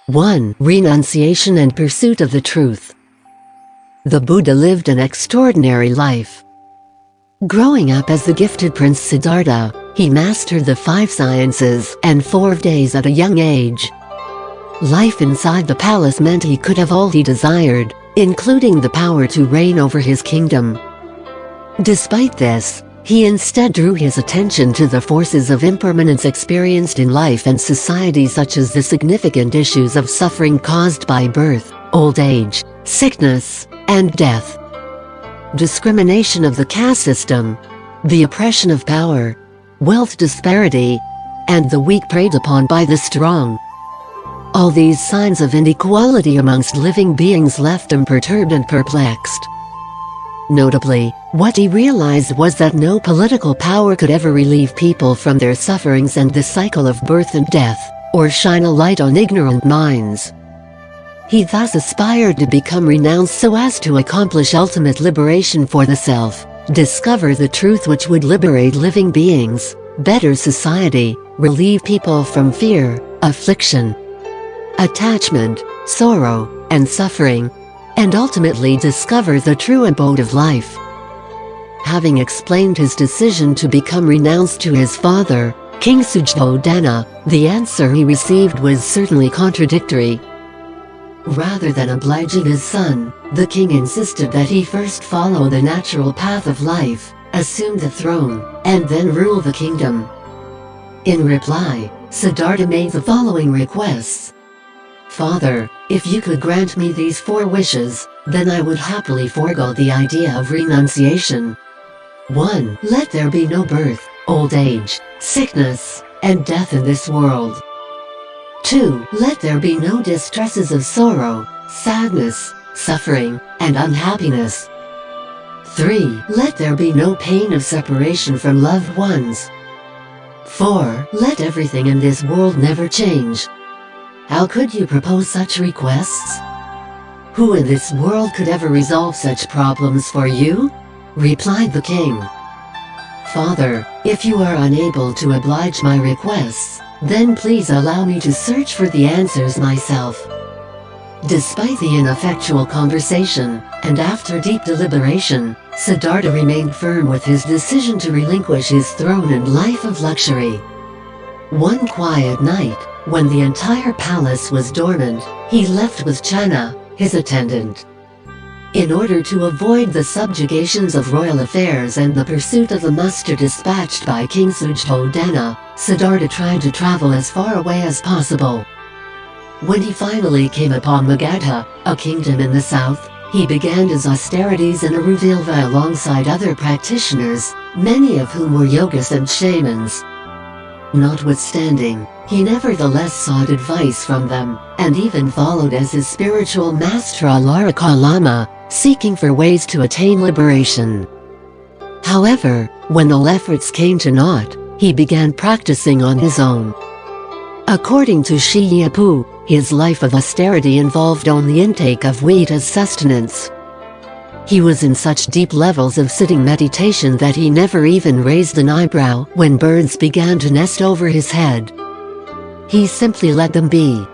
1. Renunciation and pursuit of the truth. The Buddha lived an extraordinary life. Growing up as the gifted Prince Siddhartha, he mastered the 5 sciences and 4 days at a young age. Life inside the palace meant he could have all he desired, including the power to reign over his kingdom. Despite this, he instead drew his attention to the forces of impermanence experienced in life and society, such as the significant issues of suffering caused by birth, old age, sickness, and death. Discrimination of the caste system, the oppression of power, wealth disparity, and the weak preyed upon by the strong. All these signs of inequality amongst living beings left him perturbed and perplexed. Notably, what he realized was that no political power could ever relieve people from their sufferings and the cycle of birth and death, or shine a light on ignorant minds. He thus aspired to become renounced so as to accomplish ultimate liberation for the self, discover the truth which would liberate living beings, better society, relieve people from fear, affliction, attachment, sorrow, and suffering, and ultimately discover the true abode of life. Having explained his decision to become renounced to his father, King Suchodana, the answer he received was certainly contradictory. Rather than obliging his son, the king insisted that he first follow the natural path of life, assume the throne, and then rule the kingdom. In reply, Siddhartha made the following requests. "Father, if you could grant me these 4 wishes, then I would happily forego the idea of renunciation. 1. Let there be no birth, old age, sickness, and death in this world. 2. Let there be no distresses of sorrow, sadness, suffering, and unhappiness. 3. Let there be no pain of separation from loved ones. 4. Let everything in this world never change." How could you propose such requests? Who in this world could ever resolve such problems for you? Replied the king. "Father, if you are unable to oblige my requests, then please allow me to search for the answers myself." Despite the ineffectual conversation, and after deep deliberation, Siddhartha remained firm with his decision to relinquish his throne and life of luxury. One quiet night, when the entire palace was dormant, he left with Channa, his attendant. In order to avoid the subjugations of royal affairs and the pursuit of the muster dispatched by King Suchodana, Siddhartha tried to travel as far away as possible. When he finally came upon Magadha, a kingdom in the south, he began his austerities in Aruvilva alongside other practitioners, many of whom were yogas and shamans. Notwithstanding, he nevertheless sought advice from them, and even followed as his spiritual master Alarika Lama, seeking for ways to attain liberation. However, when all efforts came to naught, he began practicing on his own. According to Shiyapu, his life of austerity involved only intake of wheat as sustenance. He was in such deep levels of sitting meditation that he never even raised an eyebrow when birds began to nest over his head. He simply let them be.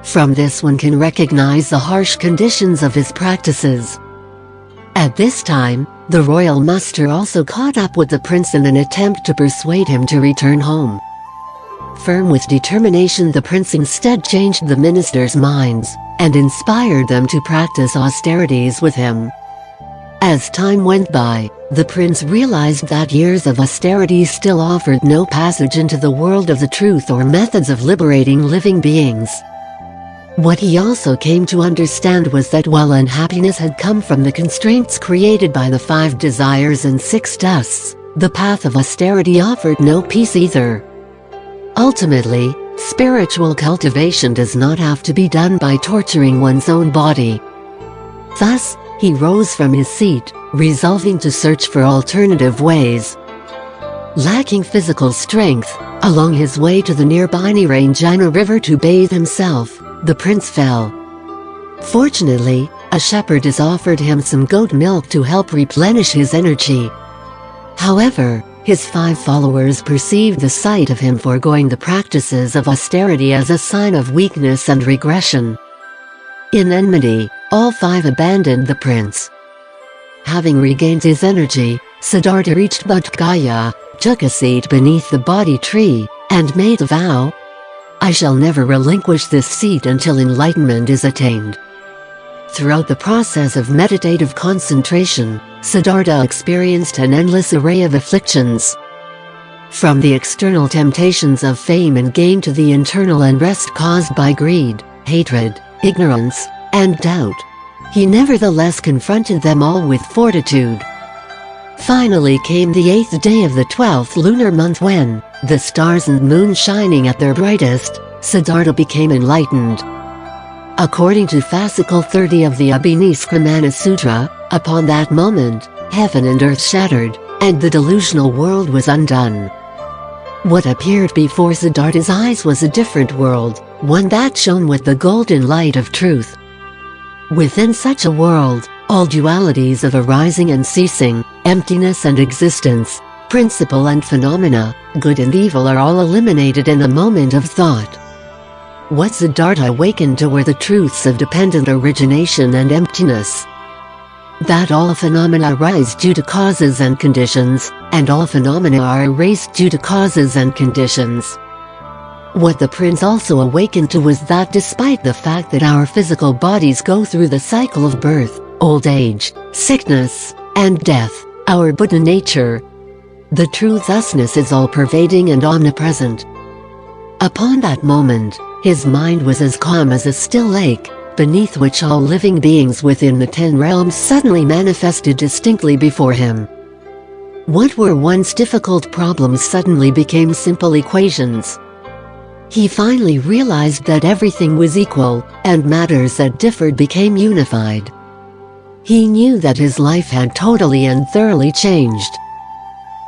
From this one can recognize the harsh conditions of his practices. At this time, the royal muster also caught up with the prince in an attempt to persuade him to return home. Firm with determination, the prince instead changed the ministers' minds, and inspired them to practice austerities with him. As time went by, the prince realized that years of austerity still offered no passage into the world of the truth or methods of liberating living beings. What he also came to understand was that while unhappiness had come from the constraints created by the 5 desires and 6 dusts, the path of austerity offered no peace either. Ultimately, spiritual cultivation does not have to be done by torturing one's own body. Thus, he rose from his seat, resolving to search for alternative ways. Lacking physical strength, along his way to the nearby Niranjana River to bathe himself, the prince fell. Fortunately, a shepherdess offered him some goat milk to help replenish his energy. However, his 5 followers perceived the sight of him foregoing the practices of austerity as a sign of weakness and regression. In enmity, all 5 abandoned the prince. Having regained his energy, Siddhartha reached Bodh Gaya, took a seat beneath the Bodhi tree, and made a vow. I shall never relinquish this seat until enlightenment is attained. Throughout the process of meditative concentration, Siddhartha experienced an endless array of afflictions. From the external temptations of fame and gain to the internal unrest caused by greed, hatred, ignorance, and doubt, he nevertheless confronted them all with fortitude. Finally came the 8th day of the 12th lunar month when, the stars and moon shining at their brightest, Siddhartha became enlightened. According to fascicle 30 of the Abhineskramana Sutra, upon that moment, heaven and earth shattered, and the delusional world was undone. What appeared before Siddhartha's eyes was a different world, one that shone with the golden light of truth. Within such a world, all dualities of arising and ceasing, emptiness and existence, principle and phenomena, good and evil are all eliminated in a moment of thought. What Siddhartha awakened to were the truths of dependent origination and emptiness. That all phenomena arise due to causes and conditions, and all phenomena are erased due to causes and conditions. What the prince also awakened to was that despite the fact that our physical bodies go through the cycle of birth, old age, sickness, and death, our Buddha nature, the true thusness is all-pervading and omnipresent. Upon that moment, his mind was as calm as a still lake, beneath which all living beings within the 10 realms suddenly manifested distinctly before him. What were once difficult problems suddenly became simple equations. He finally realized that everything was equal, and matters that differed became unified. He knew that his life had totally and thoroughly changed.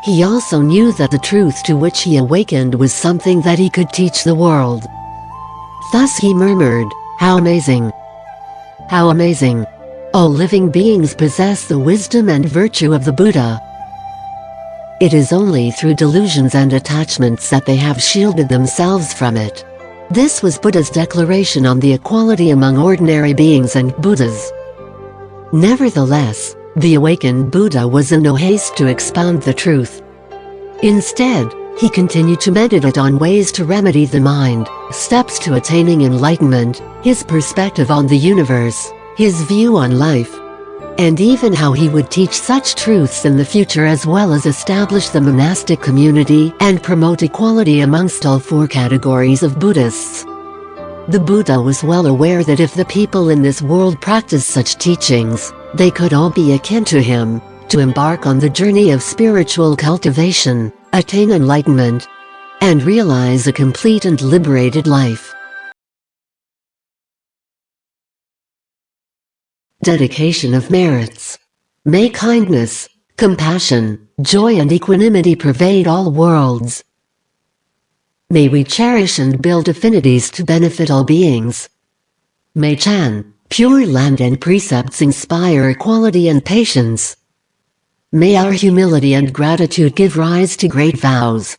He also knew that the truth to which he awakened was something that he could teach the world. Thus he murmured, "How amazing! How amazing! All living beings possess the wisdom and virtue of the Buddha. It is only through delusions and attachments that they have shielded themselves from it." This was Buddha's declaration on the equality among ordinary beings and Buddhas. Nevertheless, the awakened Buddha was in no haste to expound the truth. Instead, he continued to meditate on ways to remedy the mind, steps to attaining enlightenment, his perspective on the universe, his view on life, and even how he would teach such truths in the future, as well as establish the monastic community and promote equality amongst all 4 categories of Buddhists. The Buddha was well aware that if the people in this world practiced such teachings, they could all be akin to him, to embark on the journey of spiritual cultivation, attain enlightenment, and realize a complete and liberated life. Dedication of merits. May kindness, compassion, joy and equanimity pervade all worlds. May we cherish and build affinities to benefit all beings. May Chan, Pure Land and precepts inspire equality and patience. May our humility and gratitude give rise to great vows.